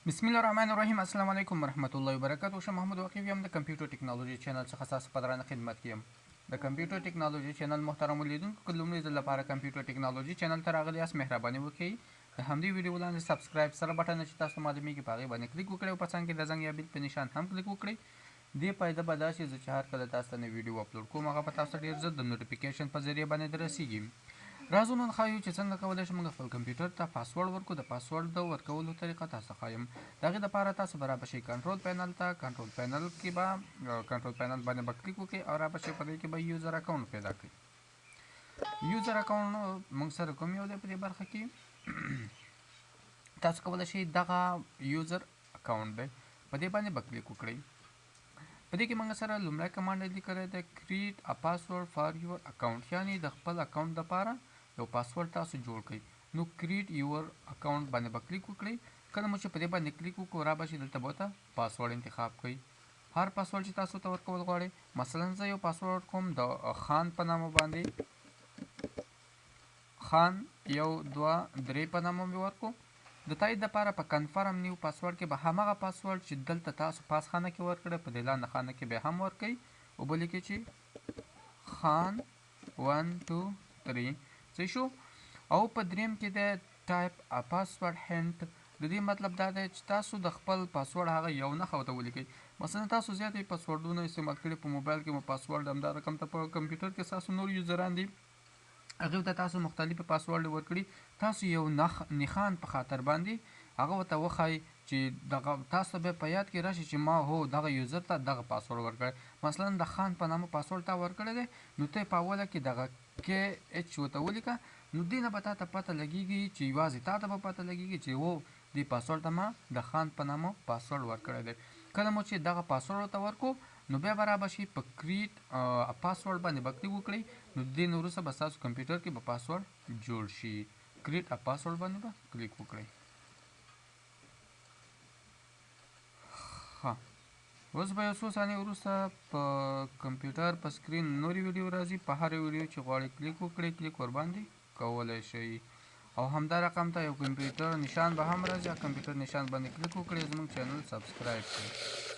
بسم الله الرحمن الرحیم. السلام علیکم ورحمت الله وبرکاتہ. شه محمود واقعي یم د کمپیوټر ټیکنالوژي چینل څخه تاسو په درانه خدمت کې یم. د کمپیوټر ټیکنالوژي چینل محترم لیدونکو، که لومړی ځل لپاره کمپیوټر ټیکنالوژي چینل ته راغلي یاست، مهرباني وکړئ د همدې ویډیو لاندې سبسکرایب سره بټن چې تاسو معلومیږي په هغې باندې کلیک وکړئ او په څنګ کې د زنګ یا بیل په نشان هم کلیک وکړئ. دې فایده به دا چې زه چې هر کله تاسو ته نوې ویډیو اپلوډ کوم هغه په تاسو ډېر ژر د نوټیفیکیشن په ذریعه باندې دررسیږي. راځو نن ښایو چې څنګه کولی شو موږ خپل کمپیوټر ته پاسورډ ورکړو. د پاسورډ د ورکولو طریقه تاسو ښایم. د هغې دپاره تاسو به رابشئ کنټرول پینل ته. کنټرول پینل کې به کنټرول پینل باندې به کلیک وکړئ او رابشئ په دې کې به یوزر اکاونټ پیدا کړئ. یوزر اکاونټ موږ سره کوم یو دی په دې برخه کې تاسو کولی شئ دغه یوزر اکاونټ دی په دې باندې به کلیک وکړئ. په دې کې موږ سره لومړی کمانډ لیکلی دی کریټ ا پاسورډ فار یور اکاونټ، یعنې د خپل اکاونټ دپاره یو پاسورډ تاسو جوړ کړئ. نو کریټ یور اکاونټ باندې به کلیک وکړئ. کله مو چې په دې باندې کلیک وکړو رابشئ دلته به ورته پاسورډ انتخاب کړئ. هر پاسورډ چې تاسو ته ورکول غواړئ، مثلا زه یو پاسورډ کوم د خان په نامه باندې، خان 1 2 3 په نامه مې ورکړو. د تایید دپاره په کنفرم نیو پاسورډ کې به همغه پاسورډ چې دلته تاسو پاس خانه کې ورکړی په دې لاندې خانه کې به هم ورکوئ او به لیکئ چې خان 1 2 3 صحیح شو. او په دریم کې د ټایپ ا پاسورډ هنټ، د دې مطلب دا دی چې تاسو د خپل پاسورډ هغه یو نښه ورته ولیکئ. مثلا تاسو زیاتې پاسورډونه استعمال کړي، په موبایل کې مو پاسورډ همدا رقم ته، په کمپیوټر کې ستاسو نور یوزران دي هغې ته تاسو مختلفې پاسورډ ورکړي. تاسو یو نښان په خاطر باندې هغه ورته وښایي چې دغه تاسو به په یاد کې راشي چې ما هو دغه یوزر ته دغه پاسورډ ورکړی. مثلا د خان په نامه پاسورډ تا ورکړی دی، نو ته په اوله کې دغه کې اچ ورته ولیکه. نو دې نه به تا ته پته لګېږي چې یوازې تا ته به پته لګېږي چې هو دې پاسورډ ته ما د خان په نامه پاسورډ ورکړی دی. کله مو چې دغه پاسورډ ورته ورکړو نو بیا به رابشئ په کریټ پاسورډ باندې به کلیک وکړئ. نو د دې نه وروسته به ستاسو کمپیوټر کې به پاسورډ جوړ شي. کریټ پاسورډ باندې به کلیک وکړئ. ښه، اوس به یو څو ثانیې وروسته په کمپیوټر په سکرین نورې ویډیو راځي. په هرې ویډیو چې غواړئ کلیک وکړئ، کلیک ورباندې کولی شئ. او همدا رقم ته یو کمپیوټر نشان به هم راځي، کمپیوټر نشان باندې کلیک وکړئ، زموږ چینل سبسکرایب کړئ.